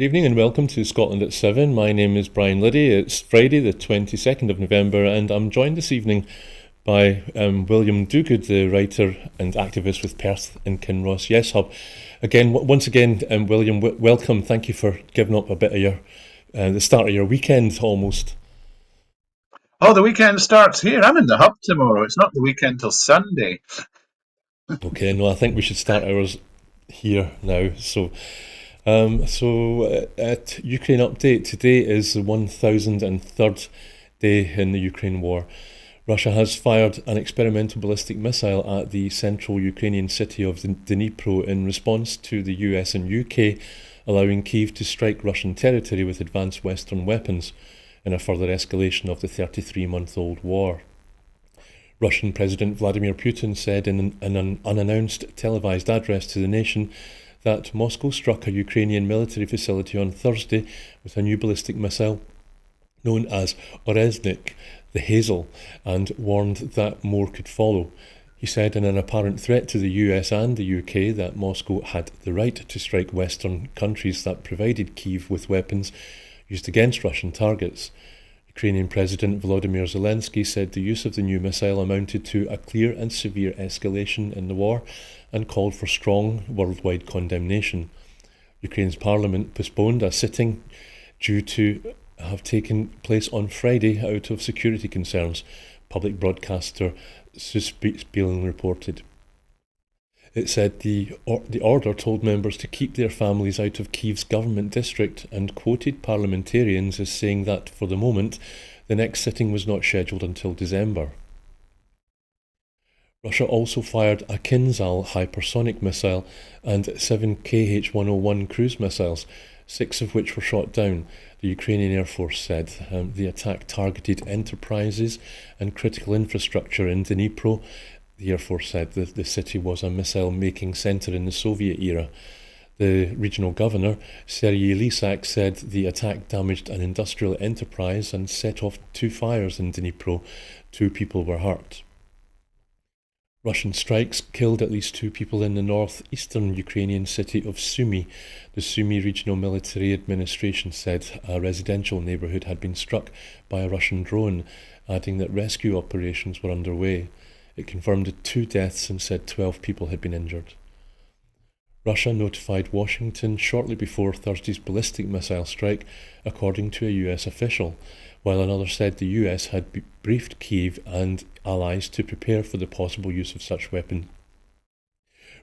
Good evening and welcome to Scotland at 7. My name is Brian Liddy. It's Friday the 22nd of November and I'm joined this evening by William Duguid, the writer and activist with Perth and Kinross Yes Hub. Once again, William, welcome. Thank you for giving up a bit of the start of your weekend almost. Oh, the weekend starts here. I'm in the hub tomorrow. It's not the weekend till Sunday. Okay, no, I think we should start ours here now. At Ukraine Update, today is the 1003rd day in the Ukraine war. Russia has fired an experimental ballistic missile at the central Ukrainian city of Dnipro in response to the US and UK allowing Kyiv to strike Russian territory with advanced Western weapons in a further escalation of the 33-month-old war. Russian President Vladimir Putin said in an unannounced televised address to the nation that Moscow struck a Ukrainian military facility on Thursday with a new ballistic missile known as Orezhnik, the Hazel, and warned that more could follow. He said in an apparent threat to the US and the UK that Moscow had the right to strike Western countries that provided Kyiv with weapons used against Russian targets. Ukrainian President Volodymyr Zelensky said the use of the new missile amounted to a clear and severe escalation in the war and called for strong worldwide condemnation. Ukraine's parliament postponed a sitting due to have taken place on Friday out of security concerns, public broadcaster Suspilin reported. It said the order told members to keep their families out of Kyiv's government district and quoted parliamentarians as saying that, for the moment, the next sitting was not scheduled until December. Russia also fired a Kinzhal hypersonic missile and 7 Kh-101 cruise missiles, 6 of which were shot down, the Ukrainian Air Force said. The attack targeted enterprises and critical infrastructure in Dnipro. The Air Force said that the city was a missile-making centre in the Soviet era. The regional governor, Serhiy Lysak, said the attack damaged an industrial enterprise and set off 2 fires in Dnipro. 2 people were hurt. Russian strikes killed at least 2 people in the northeastern Ukrainian city of Sumy. The Sumy Regional Military Administration said a residential neighbourhood had been struck by a Russian drone, adding that rescue operations were underway. It confirmed 2 deaths and said 12 people had been injured. Russia notified Washington shortly before Thursday's ballistic missile strike, according to a US official, while another said the US had briefed Kyiv and allies to prepare for the possible use of such weapon.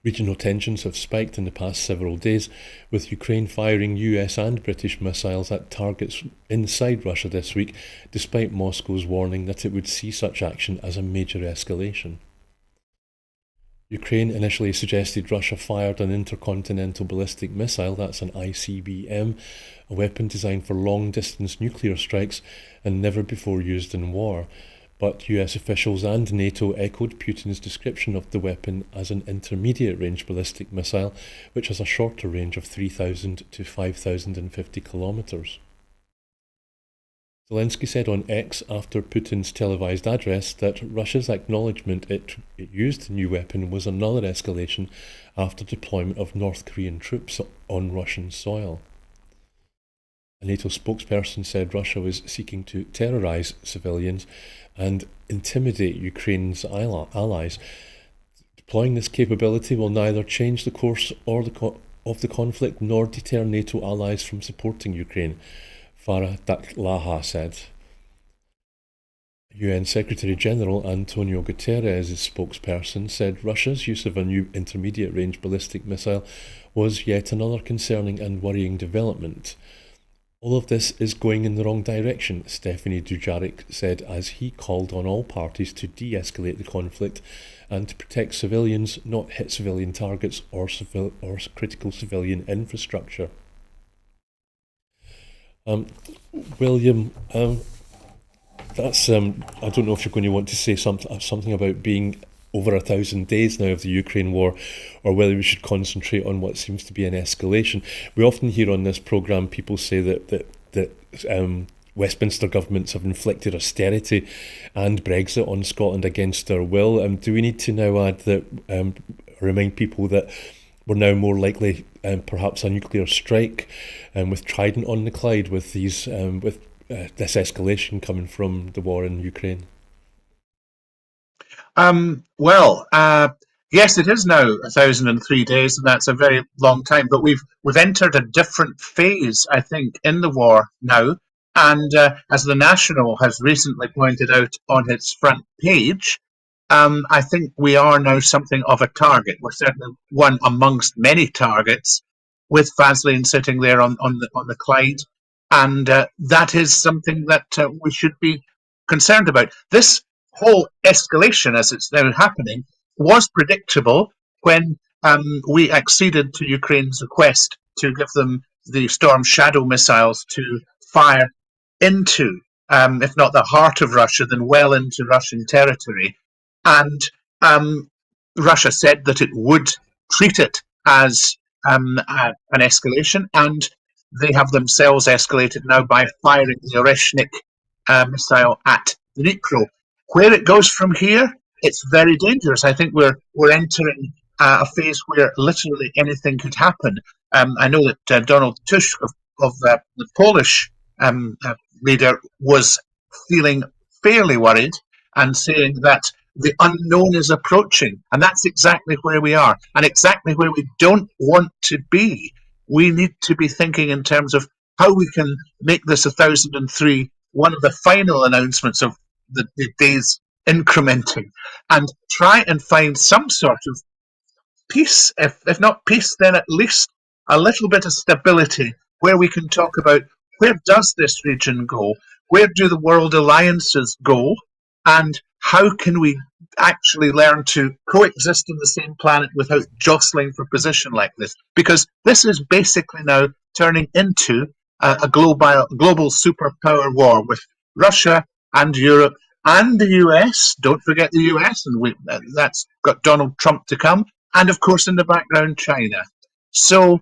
Regional tensions have spiked in the past several days, with Ukraine firing US and British missiles at targets inside Russia this week, despite Moscow's warning that it would see such action as a major escalation. Ukraine initially suggested Russia fired an intercontinental ballistic missile, that's an ICBM, a weapon designed for long-distance nuclear strikes and never before used in war. But US officials and NATO echoed Putin's description of the weapon as an intermediate-range ballistic missile, which has a shorter range of 3,000 to 5,050 kilometres. Zelensky said on X after Putin's televised address that Russia's acknowledgement it used the new weapon was another escalation after deployment of North Korean troops on Russian soil. A NATO spokesperson said Russia was seeking to terrorise civilians and intimidate Ukraine's allies. Deploying this capability will neither change the course of the conflict nor deter NATO allies from supporting Ukraine, Farah Daklaha said. UN Secretary-General Antonio Guterres' spokesperson said Russia's use of a new intermediate-range ballistic missile was yet another concerning and worrying development. All of this is going in the wrong direction, Stephanie Dujarric said as he called on all parties to de-escalate the conflict and to protect civilians, not hit civilian targets or critical civilian infrastructure. William, that's I don't know if you're going to want to say something about being over 1,000 days now of the Ukraine war, or whether we should concentrate on what seems to be an escalation. We often hear on this programme people say that Westminster governments have inflicted austerity and Brexit on Scotland against their will. Do we need to now add that, remind people that we're now more likely perhaps a nuclear strike with Trident on the Clyde with these with this escalation coming from the war in Ukraine? Well, yes, it is now 1,003 days, and that's a very long time. But we've entered a different phase, I think, in the war now. And as the National has recently pointed out on its front page, I think we are now something of a target. We're certainly one amongst many targets, with Vaseline sitting there on the Clyde, and that is something that we should be concerned about. This whole escalation, as it's now happening, was predictable when we acceded to Ukraine's request to give them the Storm Shadow missiles to fire into, if not the heart of Russia, then well into Russian territory. And Russia said that it would treat it as an escalation, and they have themselves escalated now by firing the Oreshnik missile at Dnipro. Where it goes from here, it's very dangerous. I think we're entering a phase where literally anything could happen. I know that Donald Tusk of the Polish leader was feeling fairly worried and saying that the unknown is approaching, and that's exactly where we are, and exactly where we don't want to be. We need to be thinking in terms of how we can make this 1,003 one of the final announcements of the days incrementing, and try and find some sort of peace, if not peace, then at least a little bit of stability, where we can talk about where does this region go, where do the world alliances go, and how can we actually learn to coexist on the same planet without jostling for position like this? Because this is basically now turning into a global superpower war with Russia and Europe and the US. Don't forget the US, and that's got Donald Trump to come, and of course in the background China. So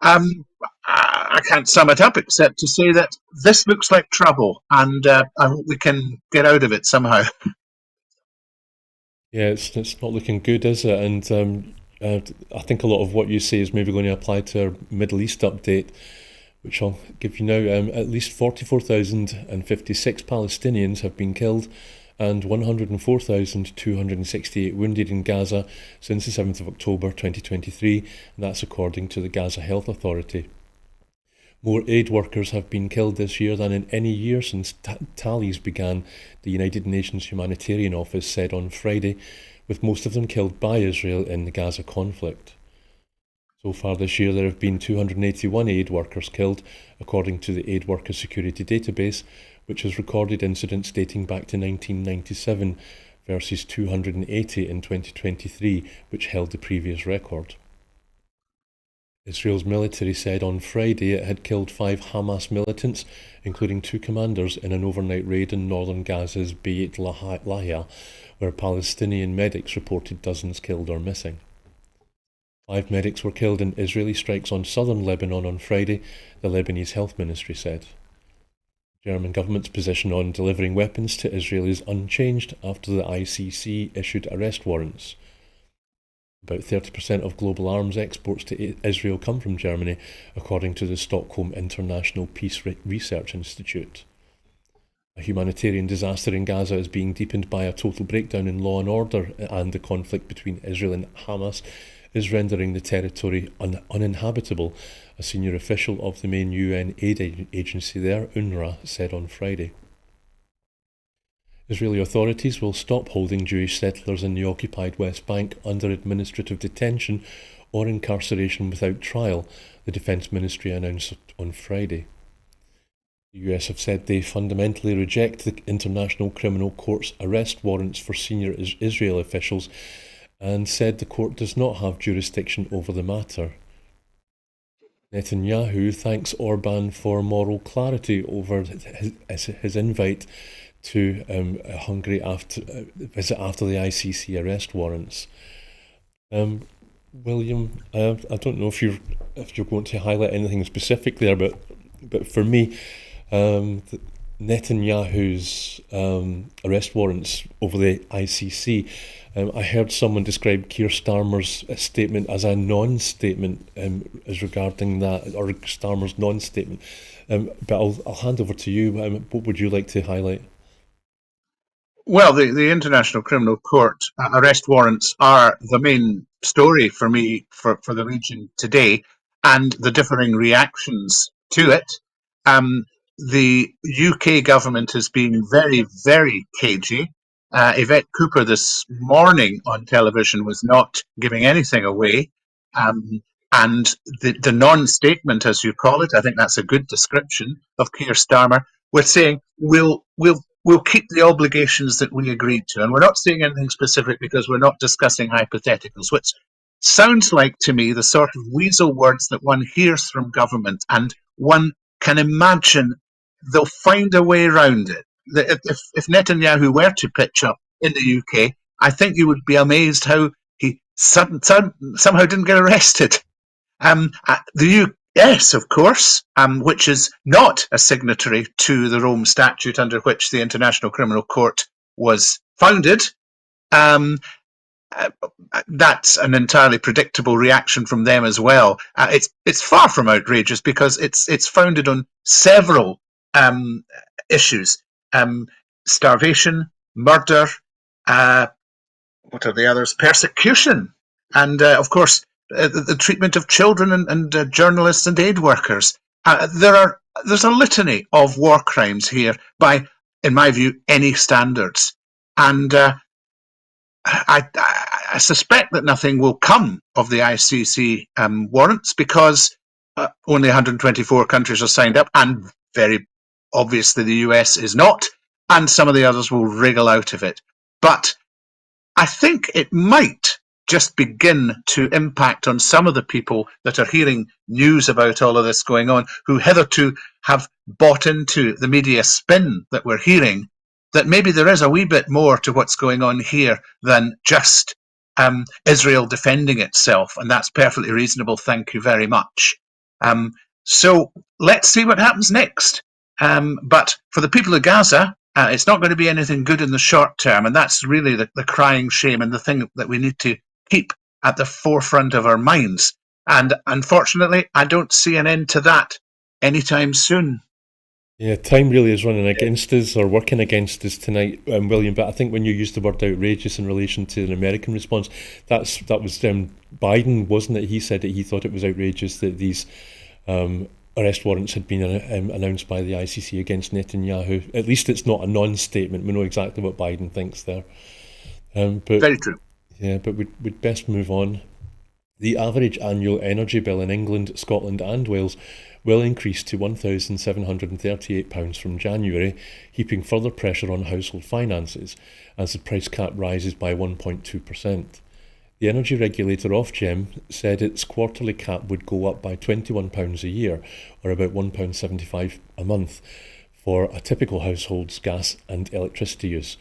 I can't sum it up except to say that this looks like trouble, and I hope we can get out of it somehow. Yeah, it's not looking good, is it? And I think a lot of what you say is maybe going to apply to our Middle East update, which I'll give you now. At least 44,056 Palestinians have been killed and 104,268 wounded in Gaza since the 7th of October 2023, and that's according to the Gaza Health Authority. More aid workers have been killed this year than in any year since tallies began, the United Nations Humanitarian Office said on Friday, with most of them killed by Israel in the Gaza conflict. So far this year there have been 281 aid workers killed, according to the Aid Worker Security Database, which has recorded incidents dating back to 1997 versus 280 in 2023, which held the previous record. Israel's military said on Friday it had killed 5 Hamas militants, including 2 commanders, in an overnight raid in northern Gaza's Beit Lahia, where Palestinian medics reported dozens killed or missing. 5 medics were killed in Israeli strikes on southern Lebanon on Friday, the Lebanese Health Ministry said. The German government's position on delivering weapons to Israel is unchanged after the ICC issued arrest warrants. About 30% of global arms exports to Israel come from Germany, according to the Stockholm International Peace Research Institute. A humanitarian disaster in Gaza is being deepened by a total breakdown in law and order, and the conflict between Israel and Hamas is rendering the territory uninhabitable, a senior official of the main UN aid agency there, UNRWA, said on Friday. Israeli authorities will stop holding Jewish settlers in the occupied West Bank under administrative detention or incarceration without trial, the Defence Ministry announced on Friday. The US have said they fundamentally reject the International Criminal Court's arrest warrants for senior Israel officials and said the court does not have jurisdiction over the matter. Netanyahu thanks Orban for moral clarity over his invite to Hungary visit after the ICC arrest warrants. William, I don't know if you're going to highlight anything specific there, but for me, Netanyahu's arrest warrants over the ICC, I heard someone describe Keir Starmer's statement as a non-statement as regarding that, or Starmer's non-statement. But I'll hand over to you. What would you like to highlight? Well, the International Criminal Court arrest warrants are the main story for me for the region today, and the differing reactions to it. Um, the UK government has been very, very cagey. Yvette Cooper this morning on television was not giving anything away. Um, and the non-statement, as you call it, I think that's a good description of Keir Starmer, was saying we'll keep the obligations that we agreed to. And we're not saying anything specific because we're not discussing hypotheticals, which sounds like to me the sort of weasel words that one hears from government, and one can imagine they'll find a way around it. If Netanyahu were to pitch up in the UK, I think you would be amazed how he somehow didn't get arrested. The US, of course, which is not a signatory to the Rome Statute under which the International Criminal Court was founded, um, that's an entirely predictable reaction from them as well. It's far from outrageous because it's founded on several issues: starvation, murder, what are the others? Persecution, and of course the treatment of children and journalists and aid workers. There's a litany of war crimes here by, in my view, any standards, and I suspect that nothing will come of the ICC warrants because only 124 countries are signed up, and very obviously the US is not, and some of the others will wriggle out of it. But I think it might just begin to impact on some of the people that are hearing news about all of this going on, who hitherto have bought into the media spin that we're hearing, that maybe there is a wee bit more to what's going on here than just Israel defending itself, and that's perfectly reasonable. Thank you very much. So let's see what happens next. But for the people of Gaza, it's not going to be anything good in the short term, and that's really the crying shame and the thing that we need to keep at the forefront of our minds. And unfortunately, I don't see an end to that anytime soon. Yeah, time really is running against us or working against us tonight, William. But I think when you used the word outrageous in relation to an American response, that was Biden, wasn't it? He said that he thought it was outrageous that these arrest warrants had been announced by the ICC against Netanyahu. At least it's not a non-statement. We know exactly what Biden thinks there. But very true. Yeah, but we'd best move on. The average annual energy bill in England, Scotland and Wales will increase to £1,738 from January, heaping further pressure on household finances as the price cap rises by 1.2%. The energy regulator Ofgem said its quarterly cap would go up by £21 a year, or about £1.75 a month, for a typical household's gas and electricity use.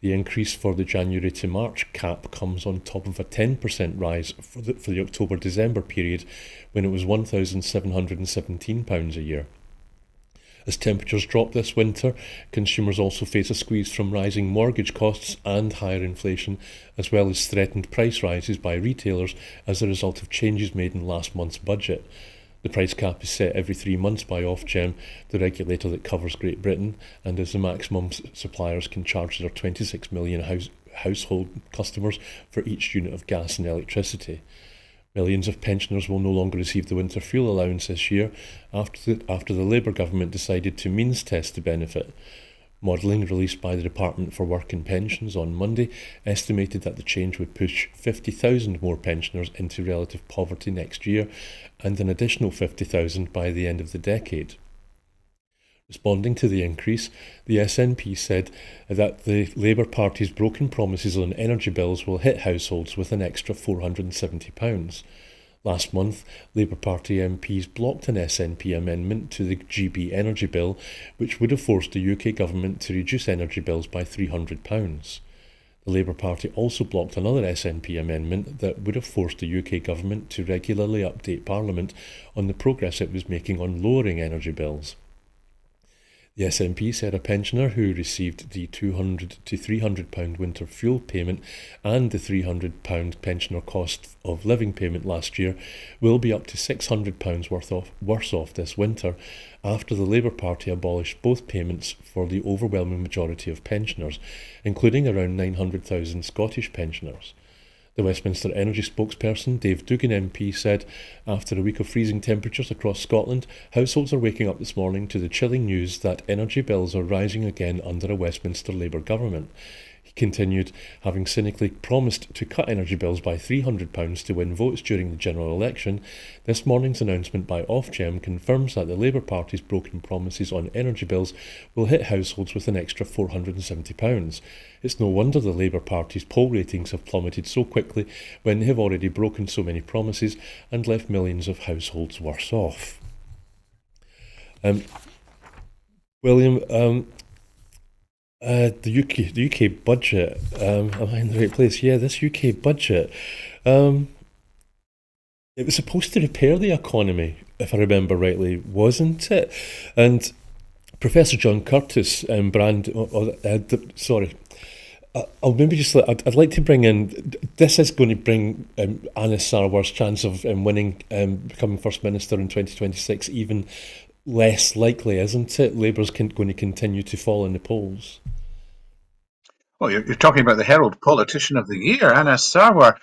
The increase for the January to March cap comes on top of a 10% rise for the October-December period, when it was £1,717 a year. As temperatures drop this winter, consumers also face a squeeze from rising mortgage costs and higher inflation, as well as threatened price rises by retailers as a result of changes made in last month's budget. The price cap is set every 3 months by Ofgem, the regulator that covers Great Britain, and is the maximum suppliers can charge their 26 million household customers for each unit of gas and electricity. Millions of pensioners will no longer receive the winter fuel allowance this year after the Labour government decided to means test the benefit. Modelling released by the Department for Work and Pensions on Monday estimated that the change would push 50,000 more pensioners into relative poverty next year and an additional 50,000 by the end of the decade. Responding to the increase, the SNP said that the Labour Party's broken promises on energy bills will hit households with an extra £470. Last month, Labour Party MPs blocked an SNP amendment to the GB energy bill, which would have forced the UK government to reduce energy bills by £300. The Labour Party also blocked another SNP amendment that would have forced the UK government to regularly update Parliament on the progress it was making on lowering energy bills. The SNP said a pensioner who received the £200 to £300 winter fuel payment and the £300 pensioner cost of living payment last year will be up to £600 worse off this winter after the Labour Party abolished both payments for the overwhelming majority of pensioners, including around 900,000 Scottish pensioners. The Westminster Energy spokesperson, Dave Duguid MP, said after a week of freezing temperatures across Scotland, households are waking up this morning to the chilling news that energy bills are rising again under a Westminster Labour government. He continued, having cynically promised to cut energy bills by £300 to win votes during the general election, this morning's announcement by Ofgem confirms that the Labour Party's broken promises on energy bills will hit households with an extra £470. It's no wonder the Labour Party's poll ratings have plummeted so quickly when they have already broken so many promises and left millions of households worse off. William, the UK budget. Am I in the right place? Yeah, this UK budget. It was supposed to repair the economy, if I remember rightly, wasn't it? And Professor John Curtis, I'll maybe just. I'd like to bring in. This is going to bring Anna Sarwar's chance of winning, becoming First Minister in 2026 even less likely, isn't it? Labour's going to continue to fall in the polls. Well, you're talking about the Herald Politician of the Year, Anna Sarwar.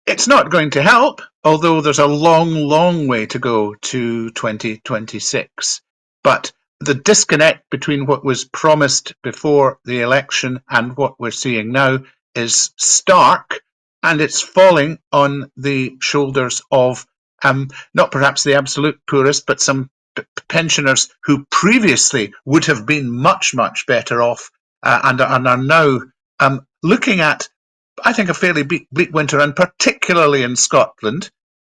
It's not going to help, although there's a long, long way to go to 2026. But the disconnect between what was promised before the election and what we're seeing now is stark, and it's falling on the shoulders of not perhaps the absolute poorest, but some pensioners who previously would have been much, much better off and are now looking at, I think, a fairly bleak winter, and particularly in Scotland,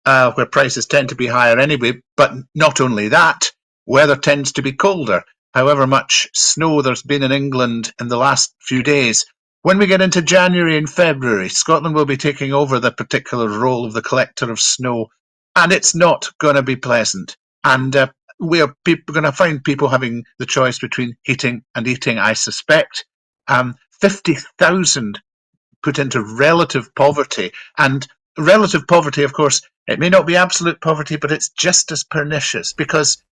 where prices tend to be higher anyway. But not only that, weather tends to be colder. However much snow there's been in England in the last few days, when we get into January and February, Scotland will be taking over the particular role of the collector of snow, and it's not going to be pleasant. And we are going to find people having the choice between heating and eating, I suspect. 50,000 put into relative poverty. And relative poverty, of course, it may not be absolute poverty, but it's just as pernicious because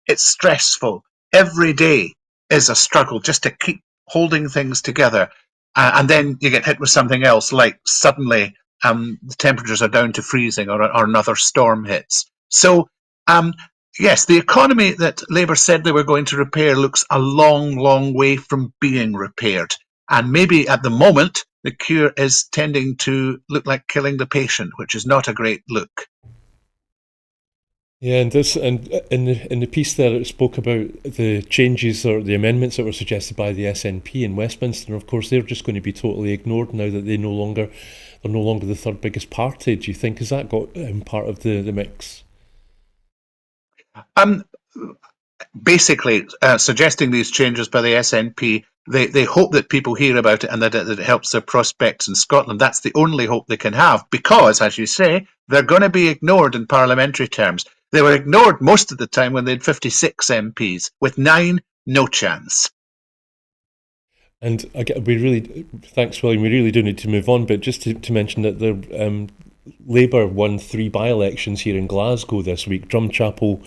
it's stressful. Every day is a struggle just to keep holding things together. And then you get hit with something else, like suddenly the temperatures are down to freezing or another storm hits. So, yes, the economy that Labour said they were going to repair looks a long, long way from being repaired. And maybe at the moment, the cure is tending to look like killing the patient, which is not a great look. Yeah, and in the piece there, it spoke about the changes or the amendments that were suggested by the SNP in Westminster. And of course, they're just going to be totally ignored now that they're no longer the third biggest party. Do you think has that got part of the mix? Basically, suggesting these changes by the SNP, they hope that people hear about it and that it helps their prospects in Scotland. That's the only hope they can have because, as you say, they're going to be ignored in parliamentary terms. They were ignored most of the time when they had 56 MPs. With 9, no chance. And thanks, William. We really do need to move on, but just to mention that Labour won 3 by-elections here in Glasgow this week: Drumchapel,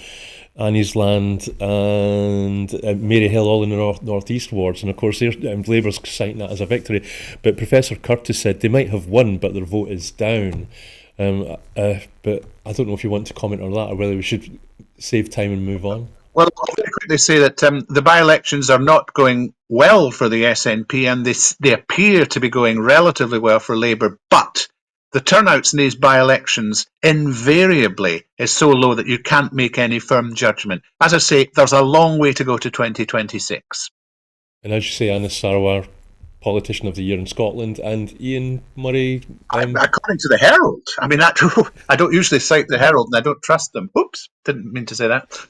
Anniesland and Maryhill, all in the northeast wards. And of course, Labour's citing that as a victory. But Professor Curtis said they might have won, but their vote is down. But I don't know if you want to comment on that or whether we should save time and move on. Well, I'll very quickly say that the by-elections are not going well for the SNP, and they appear to be going relatively well for Labour, but the turnouts in these by-elections invariably is so low that you can't make any firm judgment. As I say, there's a long way to go to 2026. And as you say, Anna Sarwar, Politician of the Year in Scotland, and Ian Murray. According to the Herald. I mean, I don't usually cite the Herald, and I don't trust them. Oops, didn't mean to say that.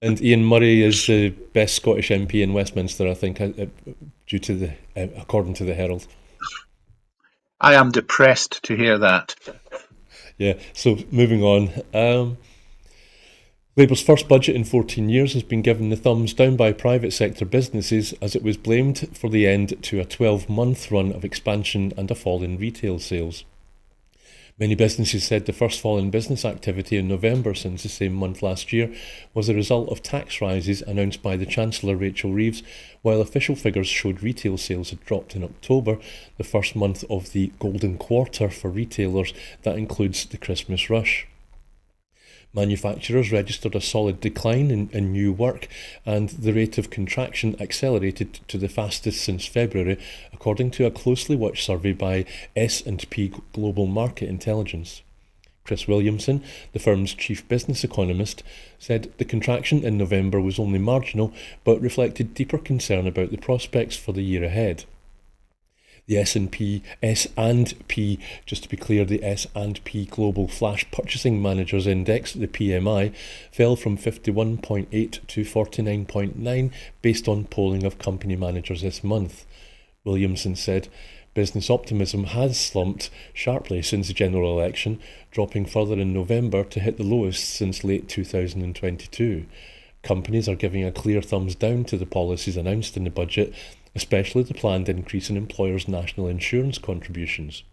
And Ian Murray is the best Scottish MP in Westminster, I think, due to according to the Herald. I am depressed to hear that. Yeah. So moving on. Labour's first budget in 14 years has been given the thumbs down by private sector businesses as it was blamed for the end to a 12-month run of expansion and a fall in retail sales. Many businesses said the first fall in business activity in November since the same month last year was a result of tax rises announced by the Chancellor Rachel Reeves, while official figures showed retail sales had dropped in October, the first month of the golden quarter for retailers that includes the Christmas rush. Manufacturers registered a solid decline in new work, and the rate of contraction accelerated to the fastest since February, according to a closely watched survey by S&P Global Market Intelligence. Chris Williamson, the firm's chief business economist, said the contraction in November was only marginal, but reflected deeper concern about the prospects for the year ahead. The S&P, just to be clear, the S&P Global Flash Purchasing Managers Index, the PMI, fell from 51.8 to 49.9 based on polling of company managers this month. Williamson said business optimism has slumped sharply since the general election, dropping further in November to hit the lowest since late 2022. Companies are giving a clear thumbs down to the policies announced in the budget, especially the planned increase in employers' national insurance contributions.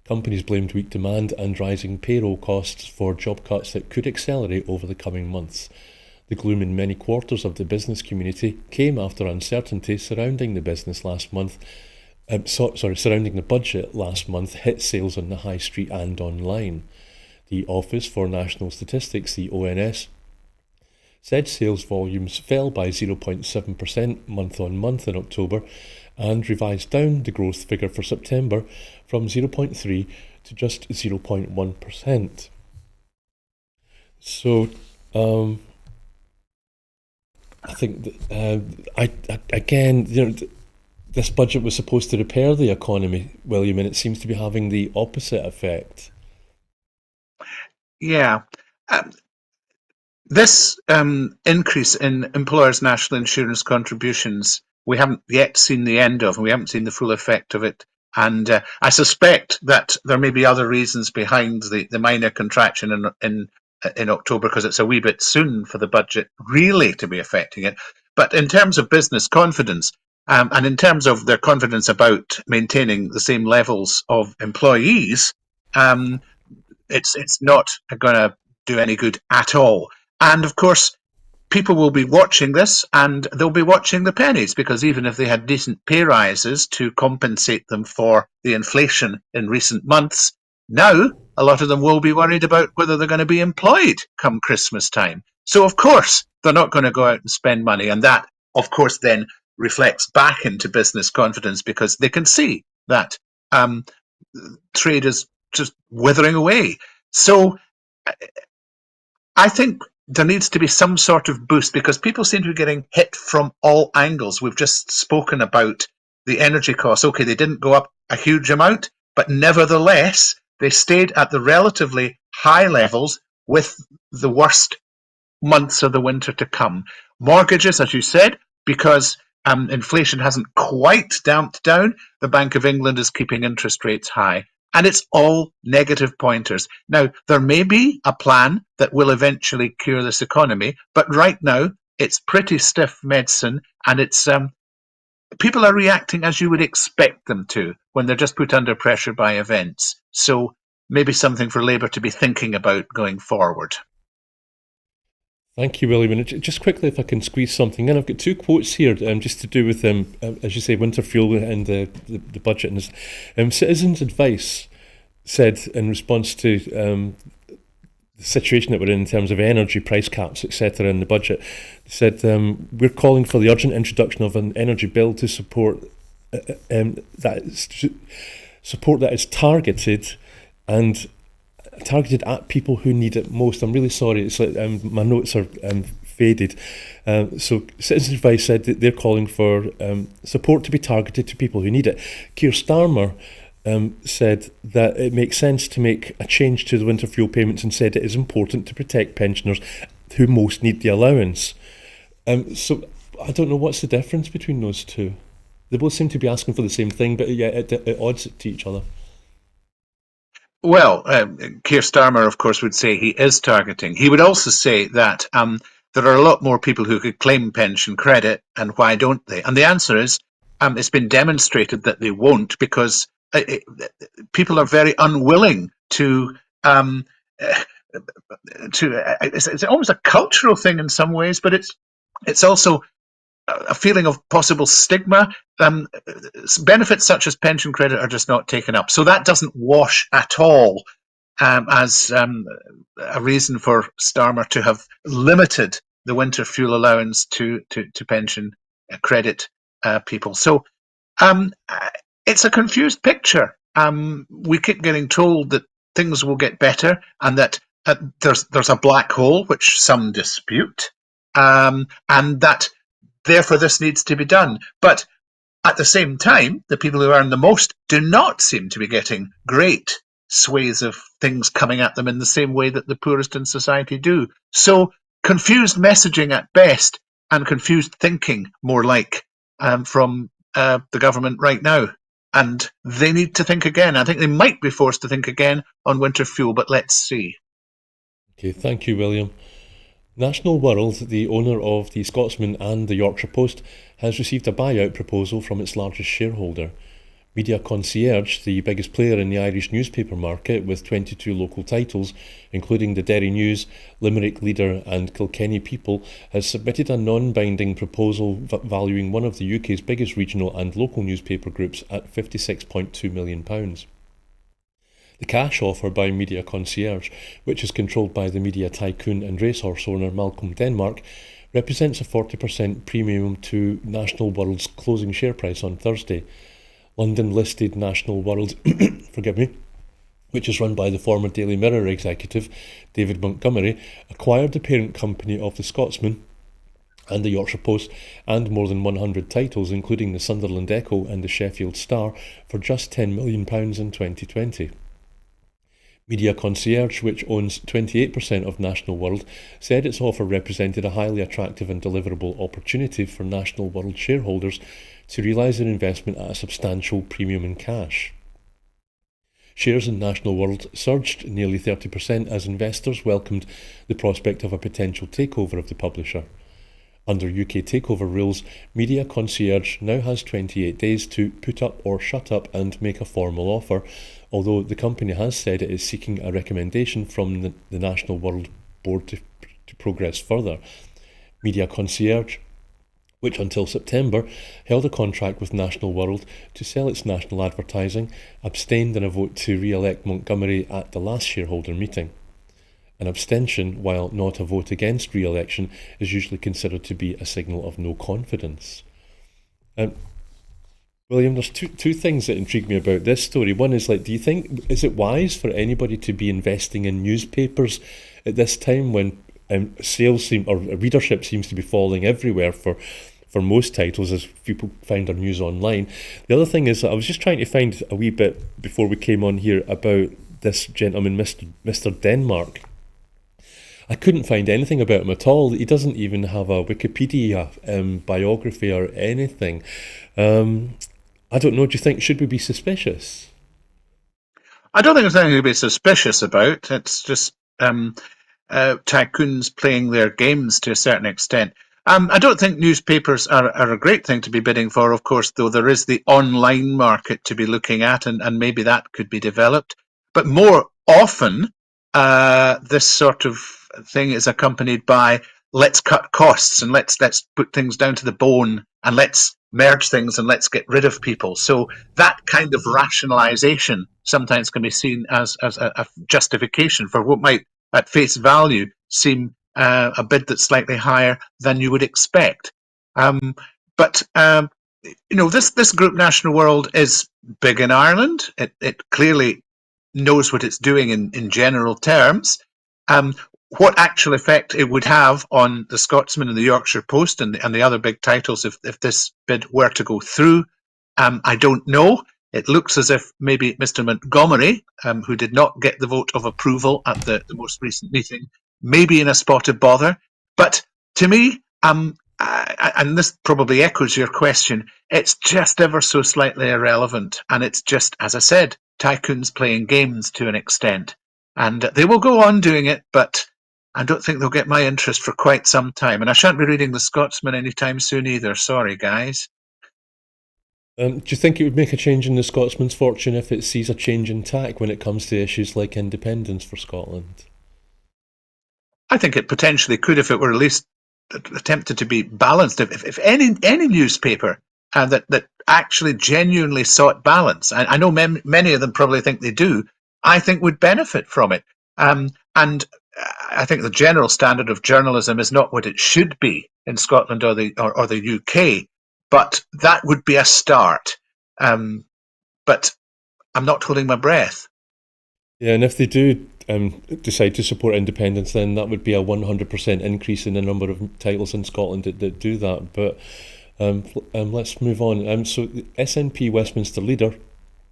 Companies blamed weak demand and rising payroll costs for job cuts that could accelerate over the coming months. The gloom in many quarters of the business community came after uncertainty surrounding the budget last month hit sales on the high street and online. The Office for National Statistics, the ONS, said sales volumes fell by 0.7% month-on-month in October and revised down the growth figure for September from 0.3 to just 0.1%. So, I think that, this budget was supposed to repair the economy, William, and it seems to be having the opposite effect. Yeah. This increase in employers' national insurance contributions, we haven't yet seen the end of, and we haven't seen the full effect of it. And I suspect that there may be other reasons behind the minor contraction in October, because it's a wee bit soon for the budget really to be affecting it. But in terms of business confidence, and in terms of their confidence about maintaining the same levels of employees, it's not going to do any good at all. And of course, people will be watching this and they'll be watching the pennies, because even if they had decent pay rises to compensate them for the inflation in recent months, now a lot of them will be worried about whether they're going to be employed come Christmas time. So of course, they're not going to go out and spend money. And that, of course, then reflects back into business confidence, because they can see that trade is just withering away. So I think there needs to be some sort of boost, because people seem to be getting hit from all angles. We've just spoken about the energy costs. Okay, they didn't go up a huge amount, but nevertheless, they stayed at the relatively high levels with the worst months of the winter to come. Mortgages, as you said, because inflation hasn't quite damped down, the Bank of England is keeping interest rates high. And it's all negative pointers. Now, there may be a plan that will eventually cure this economy, but right now it's pretty stiff medicine, and it's people are reacting as you would expect them to when they're just put under pressure by events. So maybe something for Labour to be thinking about going forward. Thank you, William. And just quickly, if I can squeeze something in, I've got two quotes here just to do with, as you say, winter fuel and the budget. And Citizens Advice said in response to the situation that we're in terms of energy price caps, etc., in the budget, said we're calling for the urgent introduction of an energy bill to support that is targeted at people who need it most. I'm really sorry, it's like my notes are faded. So Citizens Advice said that they're calling for support to be targeted to people who need it. Keir Starmer said that it makes sense to make a change to the winter fuel payments, and said it is important to protect pensioners who most need the allowance. So I don't know what's the difference between those two. They both seem to be asking for the same thing, but yeah, at odds to each other. Well, Keir Starmer, of course, would say he is targeting. He would also say that there are a lot more people who could claim pension credit, and why don't they? And the answer is it's been demonstrated that they won't, because people are very unwilling to. Uh, it's almost a cultural thing in some ways, but it's also a feeling of possible stigma. Benefits such as pension credit are just not taken up, so that doesn't wash at all as a reason for Starmer to have limited the winter fuel allowance to pension credit people. So it's a confused picture. We keep getting told that things will get better and that there's a black hole, which some dispute, and that therefore this needs to be done. But at the same time, the people who earn the most do not seem to be getting great swathes of things coming at them in the same way that the poorest in society do. So confused messaging at best, and confused thinking more like from the government right now. And they need to think again. I think they might be forced to think again on winter fuel, but let's see. Okay, thank you, William. National World, the owner of the Scotsman and the Yorkshire Post, has received a buyout proposal from its largest shareholder. Media Concierge, the biggest player in the Irish newspaper market with 22 local titles, including the Derry News, Limerick Leader and Kilkenny People, has submitted a non-binding proposal valuing one of the UK's biggest regional and local newspaper groups at £56.2 million. The cash offer by Media Concierge, which is controlled by the media tycoon and racehorse owner Malcolm Denmark, represents a 40% premium to National World's closing share price on Thursday. London-listed National World, forgive me, which is run by the former Daily Mirror executive David Montgomery, acquired the parent company of the Scotsman and the Yorkshire Post and more than 100 titles, including the Sunderland Echo and the Sheffield Star, for just £10 million in 2020. Media Concierge, which owns 28% of National World, said its offer represented a highly attractive and deliverable opportunity for National World shareholders to realise their investment at a substantial premium in cash. Shares in National World surged nearly 30% as investors welcomed the prospect of a potential takeover of the publisher. Under UK takeover rules, Media Concierge now has 28 days to put up or shut up and make a formal offer, although the company has said it is seeking a recommendation from the National World Board to progress further. Media Concierge, which until September held a contract with National World to sell its national advertising, abstained in a vote to re-elect Montgomery at the last shareholder meeting. An abstention, while not a vote against re-election, is usually considered to be a signal of no confidence. William, there's two things that intrigue me about this story. One is, do you think, is it wise for anybody to be investing in newspapers at this time when sales or readership seems to be falling everywhere for most titles as people find their news online? The other thing is that I was just trying to find a wee bit before we came on here about this gentleman, Mr. Denmark. I couldn't find anything about him at all. He doesn't even have a Wikipedia biography or anything. I don't know, do you think, should we be suspicious? I don't think there's anything to be suspicious about. It's just tycoons playing their games to a certain extent. I don't think newspapers are a great thing to be bidding for, of course, though there is the online market to be looking at, and maybe that could be developed. But more often, this sort of thing is accompanied by let's cut costs and let's put things down to the bone and let's merge things and let's get rid of people. So that kind of rationalization sometimes can be seen as a justification for what might, at face value, seem a bid that's slightly higher than you would expect. But this group, National World, is big in Ireland. It clearly knows what it's doing in general terms. What actual effect it would have on the Scotsman and the Yorkshire Post and the other big titles if this bid were to go through, I don't know. It looks as if maybe Mr. Montgomery, who did not get the vote of approval at the most recent meeting, may be in a spot of bother. But to me, and this probably echoes your question, it's just ever so slightly irrelevant. And it's just, as I said, tycoons playing games to an extent. And they will go on doing it, but I don't think they'll get my interest for quite some time. And I shan't be reading The Scotsman anytime soon either. Sorry, guys. Do you think it would make a change in the Scotsman's fortune if it sees a change in tack when it comes to issues like independence for Scotland? I think it potentially could if it were at least attempted to be balanced. If any newspaper that actually genuinely sought balance, I know many of them probably think they do, I think would benefit from it. And I think the general standard of journalism is not what it should be in Scotland or the UK, but that would be a start. But I'm not holding my breath. Yeah, and if they do decide to support independence, then that would be a 100% increase in the number of titles in Scotland that do that. But let's move on. So the SNP Westminster leader,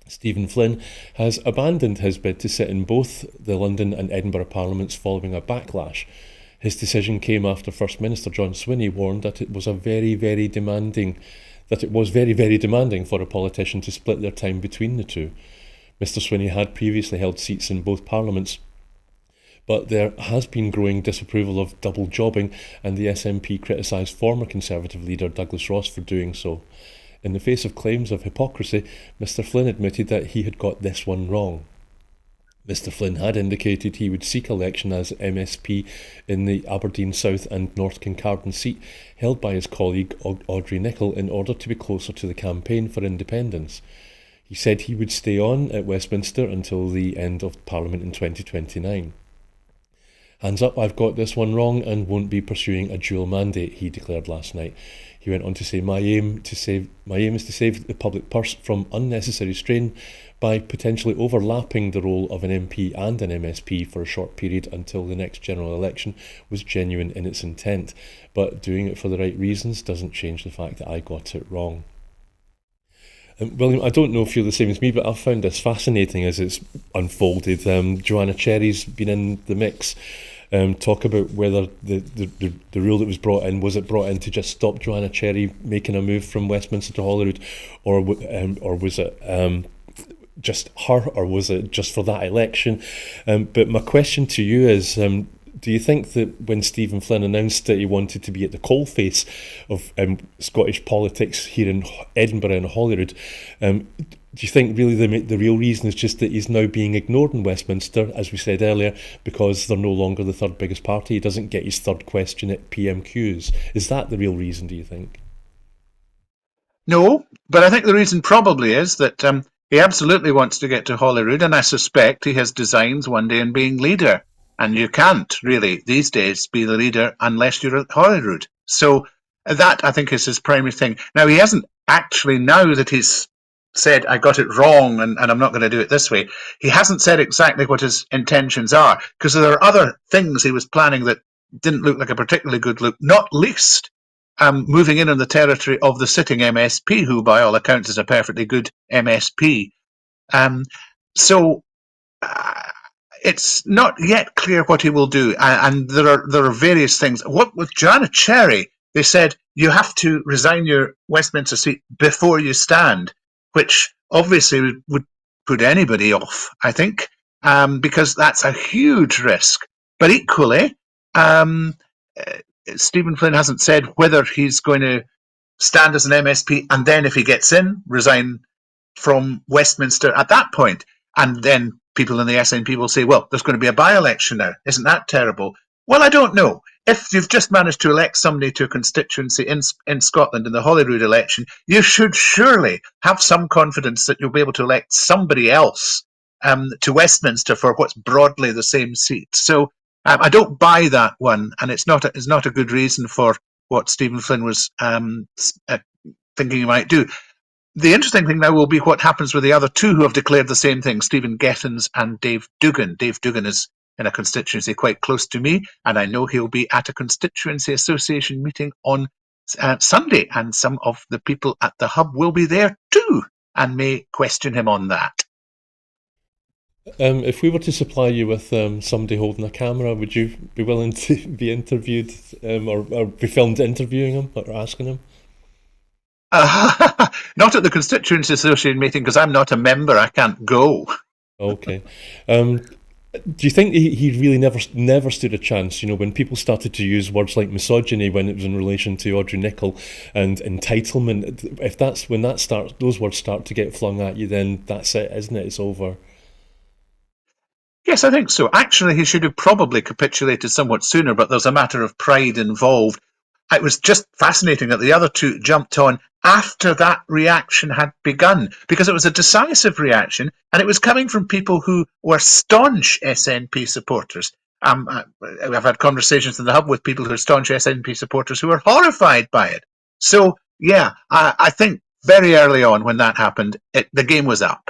Stephen Flynn, has abandoned his bid to sit in both the London and Edinburgh parliaments following a backlash. His decision came after First Minister John Swinney warned that it was very, very demanding for a politician to split their time between the two. Mr Swinney had previously held seats in both parliaments, but there has been growing disapproval of double jobbing, and the SNP criticised former Conservative leader Douglas Ross for doing so. In the face of claims of hypocrisy, Mr Flynn admitted that he had got this one wrong. Mr Flynn had indicated he would seek election as MSP in the Aberdeen South and North Kincardine seat held by his colleague Audrey Nicholl in order to be closer to the campaign for independence. He said he would stay on at Westminster until the end of Parliament in 2029. Hands up, I've got this one wrong and won't be pursuing a dual mandate, he declared last night. He went on to say, my aim is to save the public purse from unnecessary strain by potentially overlapping the role of an MP and an MSP for a short period until the next general election was genuine in its intent. But doing it for the right reasons doesn't change the fact that I got it wrong. William, I don't know if you're the same as me, but I've found this fascinating as it's unfolded. Joanna Cherry's been in the mix. Talk about whether the rule that was brought in, was it brought in to just stop Joanna Cherry making a move from Westminster to Holyrood, or was it just her, or was it just for that election? But my question to you is, do you think that when Stephen Flynn announced that he wanted to be at the coalface of Scottish politics here in Edinburgh and Holyrood, do you think really the real reason is just that he's now being ignored in Westminster, as we said earlier, because they're no longer the third biggest party? He doesn't get his third question at PMQs. Is that the real reason, do you think? No, but I think the reason probably is that he absolutely wants to get to Holyrood, and I suspect he has designs one day in being leader. And you can't really, these days, be the leader unless you're at Holyrood. So that, I think, is his primary thing. Now, he hasn't actually, now that he's said, I got it wrong and I'm not going to do it this way, he hasn't said exactly what his intentions are, because there are other things he was planning that didn't look like a particularly good look, not least moving in on the territory of the sitting MSP, who by all accounts is a perfectly good MSP. So it's not yet clear what he will do, and there are various things. What with Joanna Cherry, they said you have to resign your Westminster seat before you stand, which obviously would put anybody off, I think, because that's a huge risk. But equally, Stephen Flynn hasn't said whether he's going to stand as an MSP and then, if he gets in, resign from Westminster at that point. And then people in the SNP will say, well, there's going to be a by-election now. Isn't that terrible? Well, I don't know. If you've just managed to elect somebody to a constituency in Scotland in the Holyrood election, you should surely have some confidence that you'll be able to elect somebody else to Westminster for what's broadly the same seat. So I don't buy that one, and it's not a good reason for what Stephen Flynn was thinking he might do. The interesting thing now will be what happens with the other two who have declared the same thing, Stephen Gettins and Dave Dugan. Dave Dugan is in a constituency quite close to me, and I know he'll be at a constituency association meeting on Sunday, and some of the people at the hub will be there too and may question him on that. If we were to supply you with somebody holding a camera, would you be willing to be interviewed or be filmed interviewing him or asking him? Not at the Constituency Association meeting because I'm not a member. I can't go. Okay. Um, do you think he really never stood a chance? You know, when people started to use words like misogyny when it was in relation to Audrey Nicholl and entitlement, if that's when that starts, those words start to get flung at you, then that's it, isn't it? It's over. Yes, I think so. Actually, he should have probably capitulated somewhat sooner, but there's a matter of pride involved. It was just fascinating that the other two jumped on after that reaction had begun, because it was a decisive reaction, and it was coming from people who were staunch SNP supporters. I've had conversations in the hub with people who are staunch SNP supporters who are horrified by it. So, yeah, I think very early on when that happened, the game was up.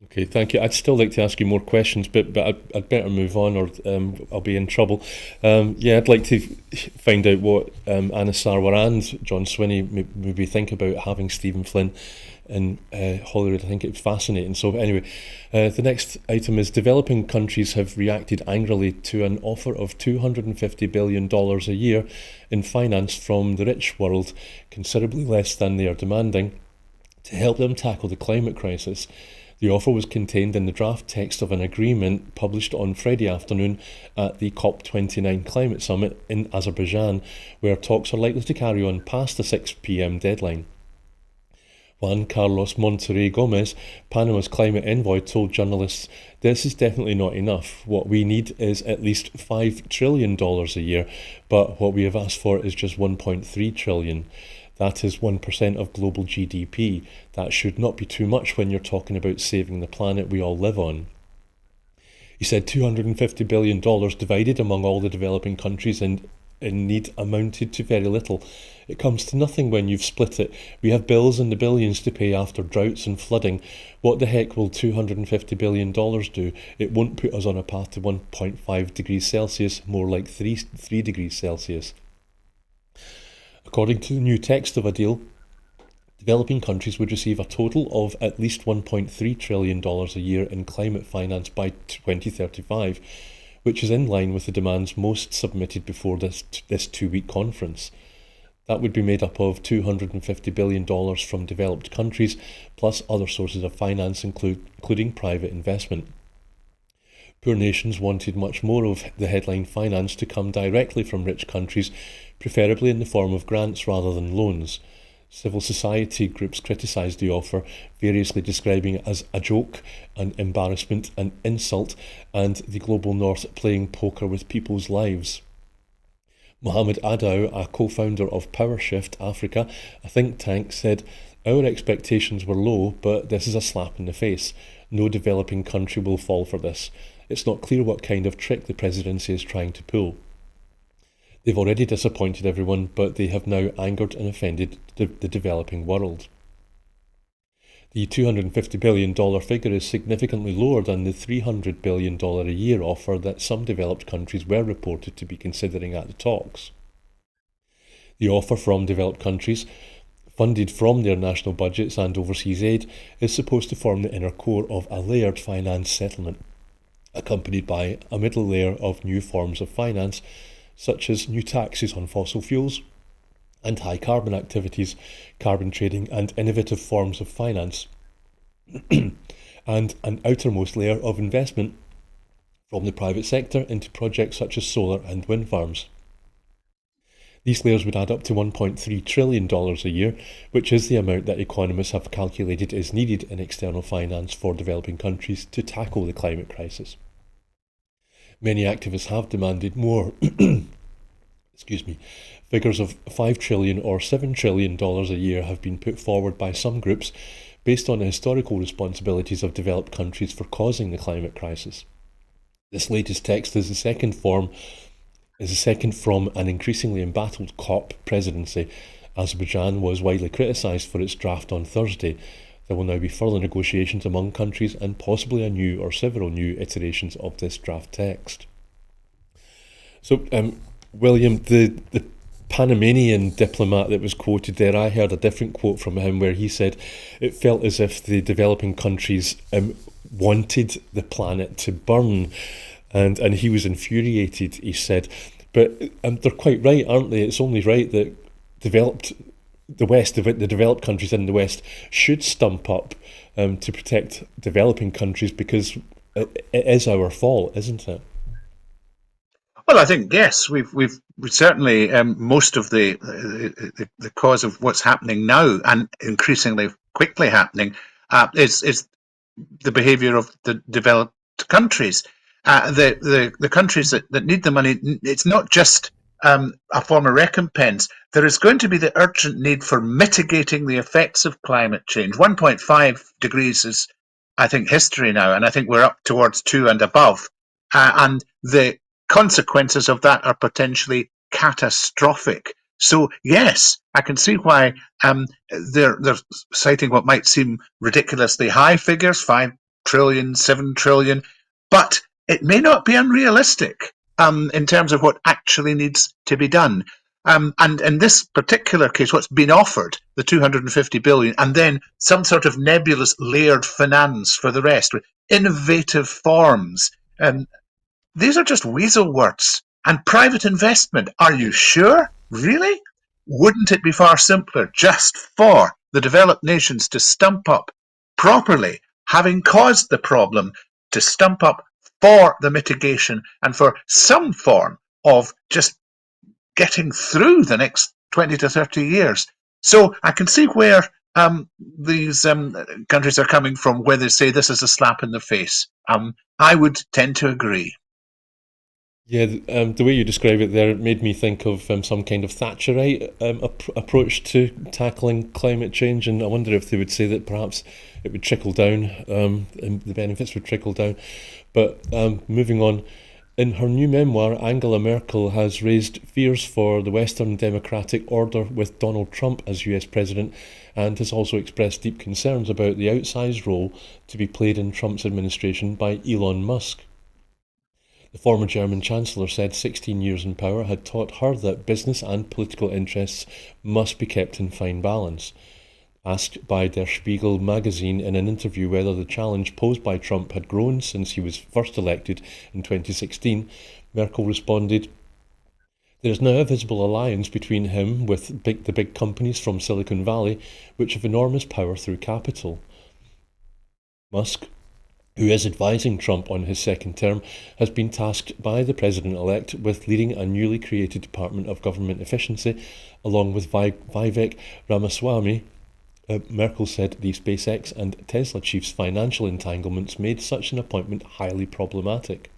Okay, thank you. I'd still like to ask you more questions, but I'd better move on, or I'll be in trouble. Yeah, I'd like to find out what Anna Sarwar and John Swinney maybe think about having Stephen Flynn in Holyrood. I think it's fascinating. So anyway, the next item is developing countries have reacted angrily to an offer of $250 billion a year in finance from the rich world, considerably less than they are demanding, to help them tackle the climate crisis. The offer was contained in the draft text of an agreement published on Friday afternoon at the COP29 Climate Summit in Azerbaijan, where talks are likely to carry on past the 6 p.m. deadline. Juan Carlos Monterrey Gomez, Panama's climate envoy, told journalists, "This is definitely not enough. What we need is at least $5 trillion a year, but what we have asked for is just $1.3 trillion. That is 1% of global GDP. That should not be too much when you're talking about saving the planet we all live on." He said $250 billion divided among all the developing countries in need amounted to very little. It comes to nothing when you've split it. We have bills in the billions to pay after droughts and flooding. What the heck will $250 billion do? It won't put us on a path to 1.5 degrees Celsius, more like 3 degrees Celsius. According to the new text of a deal, developing countries would receive a total of at least $1.3 trillion a year in climate finance by 2035, which is in line with the demands most submitted before this 2-week conference. That would be made up of $250 billion from developed countries, plus other sources of finance, including private investment. Poor nations wanted much more of the headline finance to come directly from rich countries, preferably in the form of grants rather than loans. Civil society groups criticised the offer, variously describing it as a joke, an embarrassment, an insult, and the global north playing poker with people's lives. Mohammed Adaw, a co-founder of PowerShift Africa, a think tank, said, "Our expectations were low, but this is a slap in the face. No developing country will fall for this. It's not clear what kind of trick the presidency is trying to pull. They've already disappointed everyone, but they have now angered and offended the developing world." The $250 billion figure is significantly lower than the $300 billion a year offer that some developed countries were reported to be considering at the talks. The offer from developed countries, funded from their national budgets and overseas aid, is supposed to form the inner core of a layered finance settlement, accompanied by a middle layer of new forms of finance, such as new taxes on fossil fuels and high carbon activities, carbon trading and innovative forms of finance, and an outermost layer of investment from the private sector into projects such as solar and wind farms. These layers would add up to $1.3 trillion a year, which is the amount that economists have calculated is needed in external finance for developing countries to tackle the climate crisis. Many activists have demanded more. Figures of $5 trillion or $7 trillion a year have been put forward by some groups based on the historical responsibilities of developed countries for causing the climate crisis. This latest text is the second from an increasingly embattled COP presidency. Azerbaijan was widely criticised for its draft on Thursday. There will now be further negotiations among countries and possibly a new or several new iterations of this draft text. So, William, the Panamanian diplomat that was quoted there, I heard a different quote from him where he said it felt as if the developing countries wanted the planet to burn, and he was infuriated, he said. But they're quite right, aren't they? It's only right that developed the West, the developed countries in the West, should stump up to protect developing countries because it is our fault, isn't it? Well, I think yes, we've certainly most of the cause of what's happening now and increasingly quickly happening is the behaviour of the developed countries. The countries that need the money, it's not just a form of recompense. There is going to be the urgent need for mitigating the effects of climate change. 1.5 degrees is, I think, history now, and I think we're up towards 2 and above. And the consequences of that are potentially catastrophic. So yes, I can see why they're citing what might seem ridiculously high figures, 5 trillion, 7 trillion, but it may not be unrealistic in terms of what actually needs to be done. And in this particular case, what's been offered, the 250 billion, and then some sort of nebulous layered finance for the rest, with innovative forms. These are just weasel words. And private investment, are you sure? Really? Wouldn't it be far simpler just for the developed nations to stump up properly, having caused the problem, to stump up for the mitigation and for some form of just getting through the next 20 to 30 years? So I can see where these countries are coming from, where they say this is a slap in the face. I would tend to agree. Yeah, the way you describe it there made me think of some kind of Thatcherite approach to tackling climate change, and I wonder if they would say that perhaps it would trickle down, and the benefits would trickle down. But moving on, in her new memoir, Angela Merkel has raised fears for the Western democratic order with Donald Trump as US President, and has also expressed deep concerns about the outsized role to be played in Trump's administration by Elon Musk. The former German Chancellor said 16 years in power had taught her that business and political interests must be kept in fine balance. Asked by Der Spiegel magazine in an interview whether the challenge posed by Trump had grown since he was first elected in 2016, Merkel responded, "There is now a visible alliance between him with the big companies from Silicon Valley, which have enormous power through capital. Musk, who is advising Trump on his second term, has been tasked by the president-elect with leading a newly created Department of Government Efficiency, along with Vivek Ramaswamy." Merkel said the SpaceX and Tesla chief's financial entanglements made such an appointment highly problematic.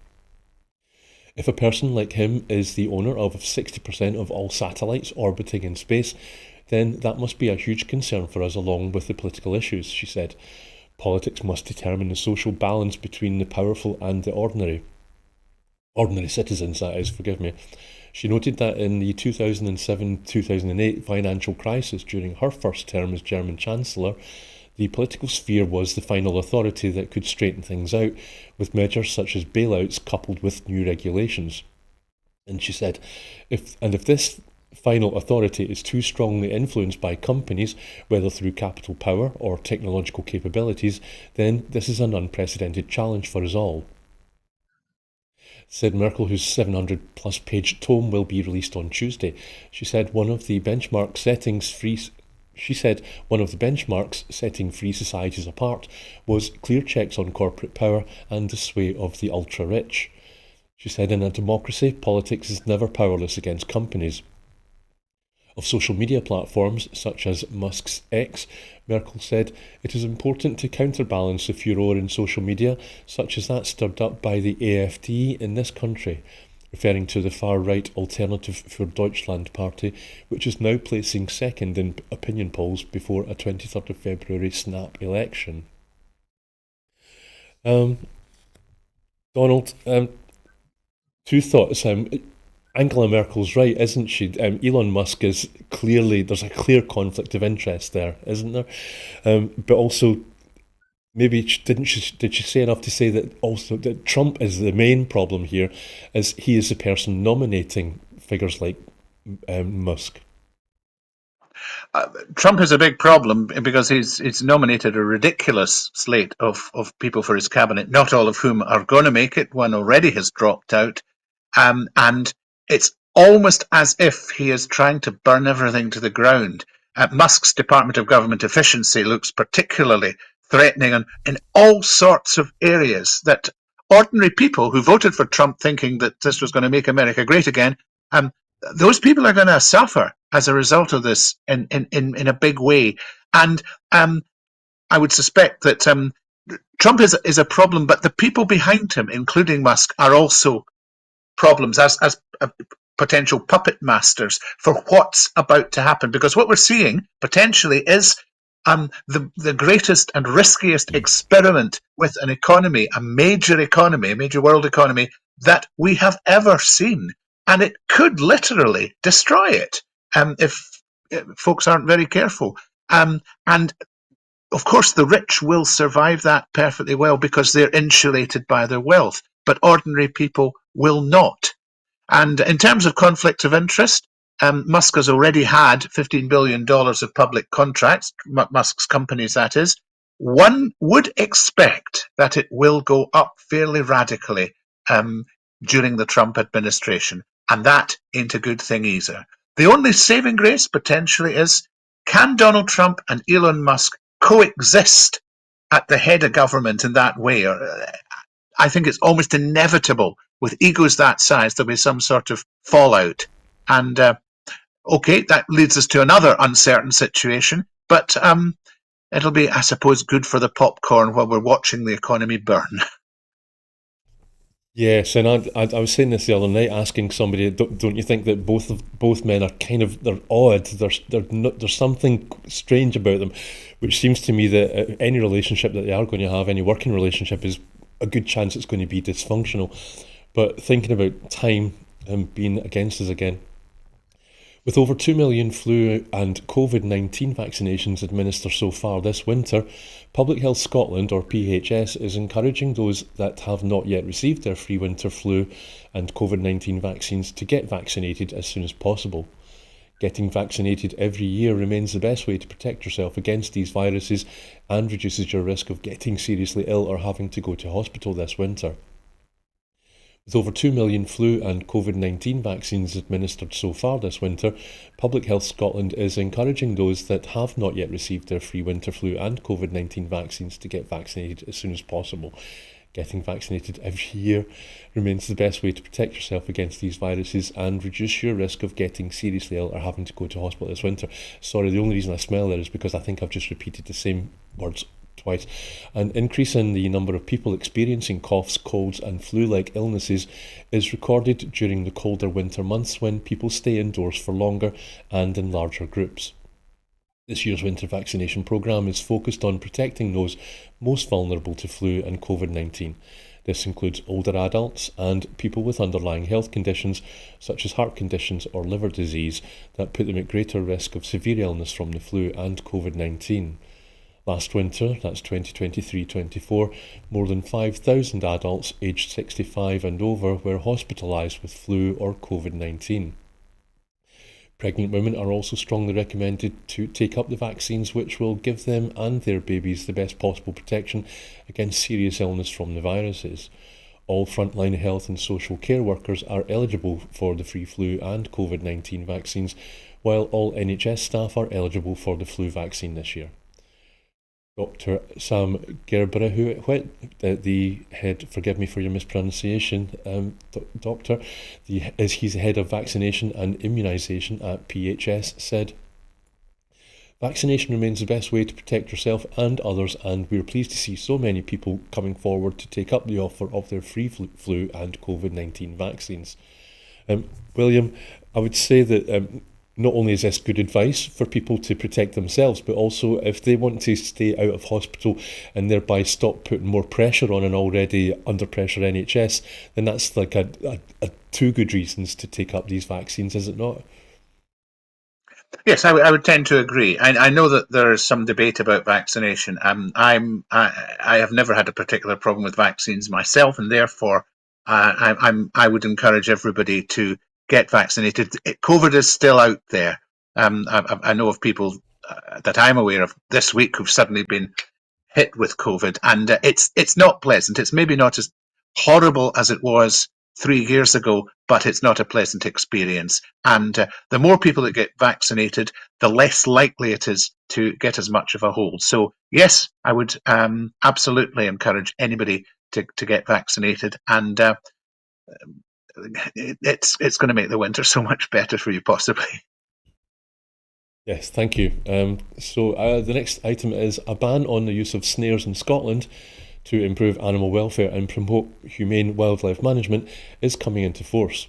If a person like him is the owner of 60% of all satellites orbiting in space, then that must be a huge concern for us along with the political issues, she said. Politics must determine the social balance between the powerful and the ordinary. Ordinary citizens, that is, forgive me. She noted that in the 2007-2008 financial crisis during her first term as German Chancellor, the political sphere was the final authority that could straighten things out, with measures such as bailouts coupled with new regulations. And she said, if this final authority is too strongly influenced by companies, whether through capital power or technological capabilities, then this is an unprecedented challenge for us all. Said Merkel, whose 700-plus page tome will be released on Tuesday. She said one of the benchmarks setting free societies apart was clear checks on corporate power and the sway of the ultra-rich. She said in a democracy, politics is never powerless against companies. Of social media platforms such as Musk's X, Merkel said, "It is important to counterbalance the furore in social media, such as that stirred up by the AfD in this country," referring to the far-right Alternative für Deutschland party, which is now placing second in opinion polls before a 23rd of February snap election. Donald, two thoughts. Angela Merkel's right, isn't she? Elon Musk is clearly, there's a clear conflict of interest there, isn't there? But also, maybe did she say enough to say that also that Trump is the main problem here, as he is the person nominating figures like Musk? Trump is a big problem because he's nominated a ridiculous slate of people for his cabinet, not all of whom are going to make it. One already has dropped out. And it's almost as if he is trying to burn everything to the ground. Musk's Department of Government Efficiency looks particularly threatening in all sorts of areas that ordinary people who voted for Trump thinking that this was going to make America great again, um, those people are going to suffer as a result of this in a big way. And I would suspect that Trump is a problem, but the people behind him, including Musk, are also problems as potential puppet masters for what's about to happen. Because what we're seeing potentially is the greatest and riskiest experiment with an economy, a major world economy that we have ever seen. And it could literally destroy it if folks aren't very careful. And of course, the rich will survive that perfectly well because they're insulated by their wealth, but ordinary people will not. And in terms of conflict of interest, Musk has already had $15 billion of public contracts, Musk's companies, that is. One would expect that it will go up fairly radically during the Trump administration, and that ain't a good thing either. The only saving grace potentially is, can Donald Trump and Elon Musk coexist at the head of government in that way? I think it's almost inevitable with egos that size there'll be some sort of fallout. And okay, that leads us to another uncertain situation, but it'll be, I suppose, good for the popcorn while we're watching the economy burn. Yes, and I was saying this the other night, asking somebody, don't you think that both men are kind of, they're odd? There's something strange about them, which seems to me that any relationship that they are going to have, any working relationship, is a good chance it's going to be dysfunctional. But thinking about time being against us again, with over 2 million flu and COVID-19 vaccinations administered so far this winter, Public Health Scotland, or PHS, is encouraging those that have not yet received their free winter flu and COVID-19 vaccines to get vaccinated as soon as possible. Getting vaccinated every year remains the best way to protect yourself against these viruses and reduces your risk of getting seriously ill or having to go to hospital this winter. With over 2 million flu and COVID-19 vaccines administered so far this winter, Public Health Scotland is encouraging those that have not yet received their free winter flu and COVID-19 vaccines to get vaccinated as soon as possible. Getting vaccinated every year remains the best way to protect yourself against these viruses and reduce your risk of getting seriously ill or having to go to hospital this winter. Sorry, the only reason I smell there is because I think I've just repeated the same words twice. An increase in the number of people experiencing coughs, colds and flu-like illnesses is recorded during the colder winter months when people stay indoors for longer and in larger groups. This year's winter vaccination programme is focused on protecting those most vulnerable to flu and COVID-19. This includes older adults and people with underlying health conditions such as heart conditions or liver disease that put them at greater risk of severe illness from the flu and COVID-19. Last winter, that's 2023-24, more than 5,000 adults aged 65 and over were hospitalised with flu or COVID-19. Pregnant women are also strongly recommended to take up the vaccines, which will give them and their babies the best possible protection against serious illness from the viruses. All frontline health and social care workers are eligible for the free flu and COVID-19 vaccines, while all NHS staff are eligible for the flu vaccine this year. Dr. Sam Gerbera, the head, forgive me for your mispronunciation, doctor, he's the head of vaccination and immunisation at PHS, said, "Vaccination remains the best way to protect yourself and others, and we're pleased to see so many people coming forward to take up the offer of their free flu and COVID-19 vaccines." William, I would say that not only is this good advice for people to protect themselves, but also if they want to stay out of hospital and thereby stop putting more pressure on an already under pressure NHS, then that's like a two good reasons to take up these vaccines, is it not? Yes, I would tend to agree. I know that there is some debate about vaccination. I have never had a particular problem with vaccines myself, and therefore I would encourage everybody to get vaccinated. COVID is still out there. I know of people that I'm aware of this week who've suddenly been hit with COVID, and it's not pleasant. It's maybe not as horrible as it was 3 years ago, but it's not a pleasant experience. And the more people that get vaccinated, the less likely it is to get as much of a hold. So, yes, I would absolutely encourage anybody to get vaccinated. And it's going to make the winter so much better for you, possibly. Yes, thank you. So the next item is a ban on the use of snares in Scotland to improve animal welfare and promote humane wildlife management is coming into force.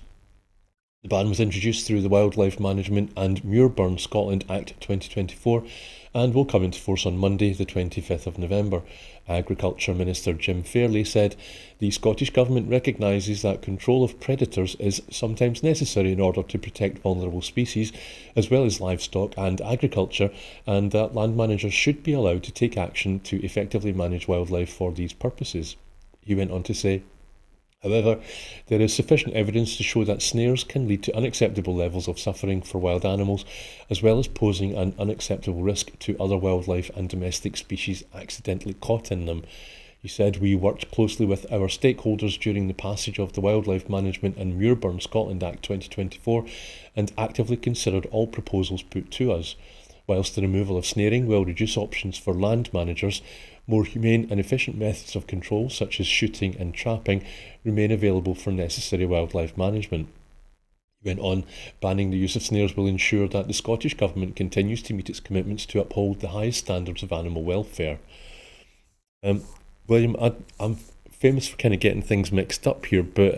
The ban was introduced through the Wildlife Management and Muirburn Scotland Act 2024 and will come into force on Monday, the 25th of November. Agriculture Minister Jim Fairley said the Scottish Government recognises that control of predators is sometimes necessary in order to protect vulnerable species, as well as livestock and agriculture, and that land managers should be allowed to take action to effectively manage wildlife for these purposes. He went on to say, however, there is sufficient evidence to show that snares can lead to unacceptable levels of suffering for wild animals, as well as posing an unacceptable risk to other wildlife and domestic species accidentally caught in them. He said, we worked closely with our stakeholders during the passage of the Wildlife Management and Muirburn Scotland Act 2024 and actively considered all proposals put to us. Whilst the removal of snaring will reduce options for land managers, more humane and efficient methods of control, such as shooting and trapping, remain available for necessary wildlife management. He went on, banning the use of snares will ensure that the Scottish Government continues to meet its commitments to uphold the highest standards of animal welfare. William, I'm famous for kind of getting things mixed up here, but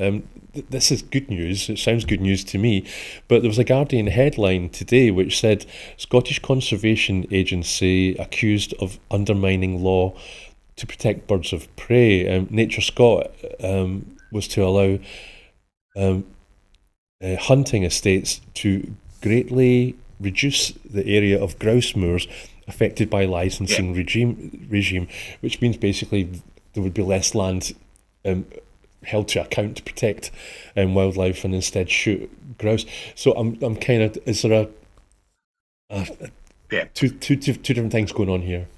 this is good news. It sounds good news to me. But there was a Guardian headline today which said Scottish Conservation Agency accused of undermining law to protect birds of prey. Nature Scot was to allow hunting estates to greatly reduce the area of grouse moors affected by licensing regime, which means basically there would be less land held to account to protect wildlife and instead shoot grouse. So I'm kind of, is there two different things going on here?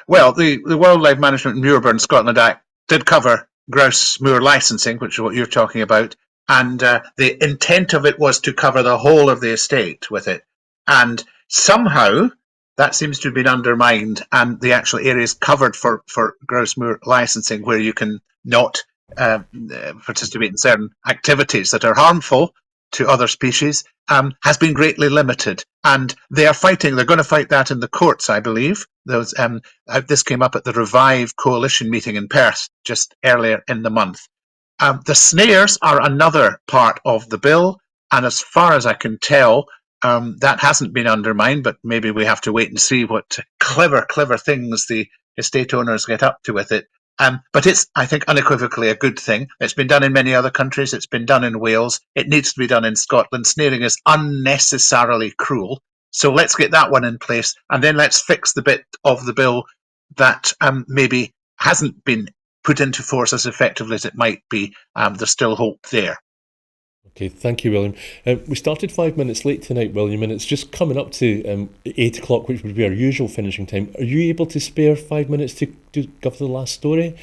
Well, the Wildlife Management and Muirburn Scotland Act did cover grouse moor licensing, which is what you're talking about, and the intent of it was to cover the whole of the estate with it. And somehow that seems to have been undermined, and the actual areas covered for grouse moor licensing, where you can not participate in certain activities that are harmful to other species, has been greatly limited. And they are fighting, they're going to fight that in the courts, I believe. This came up at the Revive Coalition meeting in Perth just earlier in the month. The snares are another part of the bill, and as far as I can tell, that hasn't been undermined, but maybe we have to wait and see what clever things the estate owners get up to with it. But it's, I think, unequivocally a good thing. It's been done in many other countries. It's been done in Wales. It needs to be done in Scotland. Snaring is unnecessarily cruel. So let's get that one in place, and then let's fix the bit of the bill that maybe hasn't been put into force as effectively as it might be. There's still hope there. Okay, thank you, William. We started 5 minutes late tonight, William, and it's just coming up to 8 o'clock, which would be our usual finishing time. Are you able to spare 5 minutes to give the last story?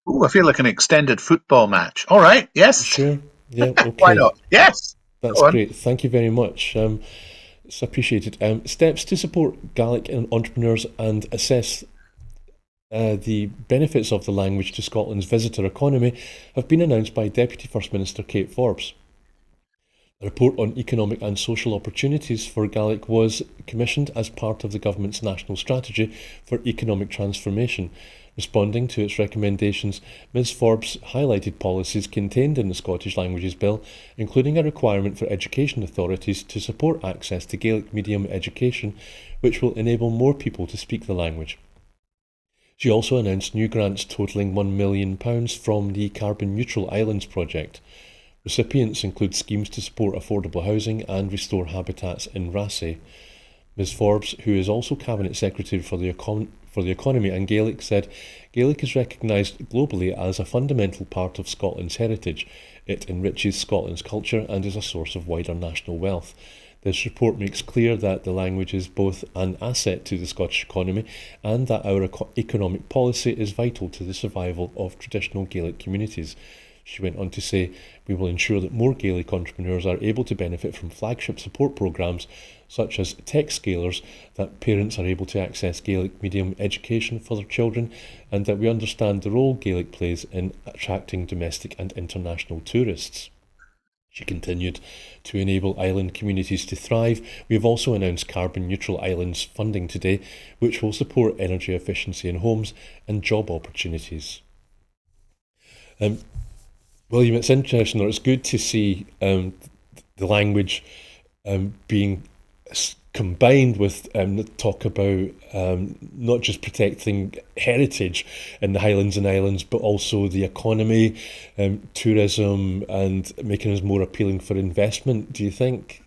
Ooh, I feel like an extended football match. All right, yes. Sure. Yeah, okay. Why not? Yes. That's great. Thank you very much. It's appreciated. Steps to support Gaelic entrepreneurs and assess the benefits of the language to Scotland's visitor economy have been announced by Deputy First Minister Kate Forbes. A report on economic and social opportunities for Gaelic was commissioned as part of the Government's National Strategy for Economic Transformation. Responding to its recommendations, Ms Forbes highlighted policies contained in the Scottish Languages Bill, including a requirement for education authorities to support access to Gaelic medium education, which will enable more people to speak the language. She also announced new grants totalling £1 million from the Carbon Neutral Islands project. Recipients include schemes to support affordable housing and restore habitats in Raasay. Ms Forbes, who is also Cabinet Secretary for the Economy and Gaelic, said Gaelic is recognised globally as a fundamental part of Scotland's heritage. It enriches Scotland's culture and is a source of wider national wealth. This report makes clear that the language is both an asset to the Scottish economy and that our economic policy is vital to the survival of traditional Gaelic communities. She went on to say, "We will ensure that more Gaelic entrepreneurs are able to benefit from flagship support programmes such as Tech Scalers, that parents are able to access Gaelic medium education for their children, and that we understand the role Gaelic plays in attracting domestic and international tourists." She continued, "To enable island communities to thrive, we have also announced Carbon Neutral Islands funding today, which will support energy efficiency in homes and job opportunities." Um, William, it's interesting, or it's good to see the language being combined with talk about not just protecting heritage in the Highlands and Islands, but also the economy, tourism, and making us more appealing for investment. Do you think?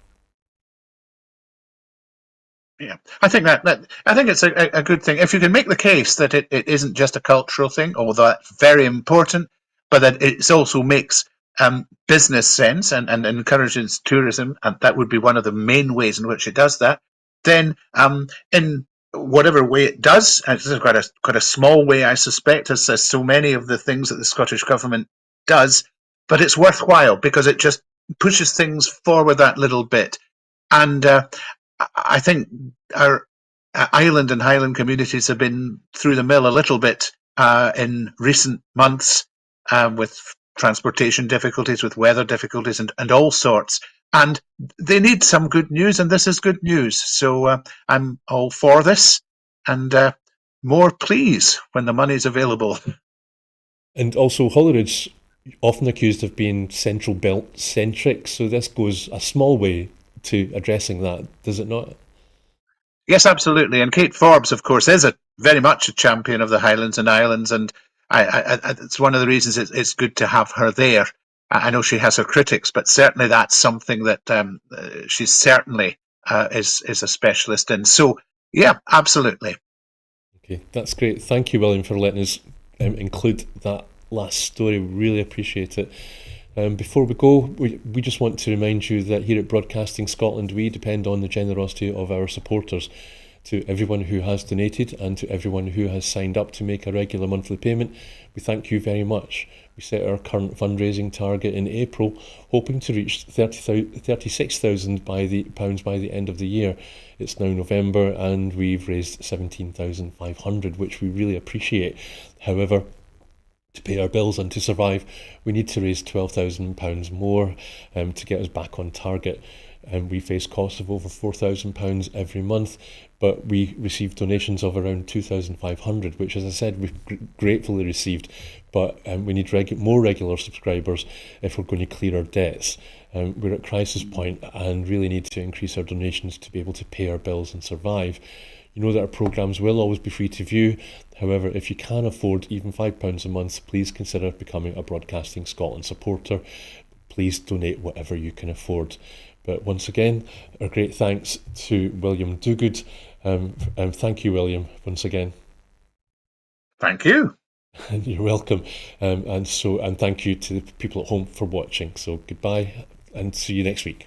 Yeah, I think I think it's a good thing if you can make the case that it isn't just a cultural thing, although that's very important, but that it also makes business sense and encourages tourism, and that would be one of the main ways in which it does that. Then, in whatever way it does, and this is quite a small way, I suspect, as so many of the things that the Scottish government does, but it's worthwhile because it just pushes things forward that little bit. And I think our island and highland communities have been through the mill a little bit in recent months with transportation difficulties, with weather difficulties, and all sorts. And they need some good news, and this is good news. So I'm all for this, and more please when the money's available. And also, Holyrood's often accused of being central belt centric, so this goes a small way to addressing that, does it not? Yes, absolutely. And Kate Forbes, of course, is very much a champion of the Highlands and Islands, and it's one of the reasons it's good to have her there. I know she has her critics, but certainly that's something that she certainly is a specialist in. So, yeah, absolutely. Okay, that's great. Thank you, William, for letting us include that last story. We really appreciate it. Before we go, we just want to remind you that here at Broadcasting Scotland, we depend on the generosity of our supporters. To everyone who has donated and to everyone who has signed up to make a regular monthly payment, we thank you very much. We set our current fundraising target in April, hoping to reach £36,000 by the end of the year. It's now November and we've raised £17,500, which we really appreciate. However, to pay our bills and to survive, we need to raise £12,000 more to get us back on target. We face costs of over £4,000 every month, but we receive donations of around £2,500, which, as I said, we've gratefully received. But we need more regular subscribers if we're going to clear our debts. We're at crisis point and really need to increase our donations to be able to pay our bills and survive. You know that our programmes will always be free to view. However, if you can afford even £5 a month, please consider becoming a Broadcasting Scotland supporter. Please donate whatever you can afford. But once again, our great thanks to William Duguid. Thank you, William, once again. Thank you. You're welcome. And thank you to the people at home for watching. So goodbye and see you next week.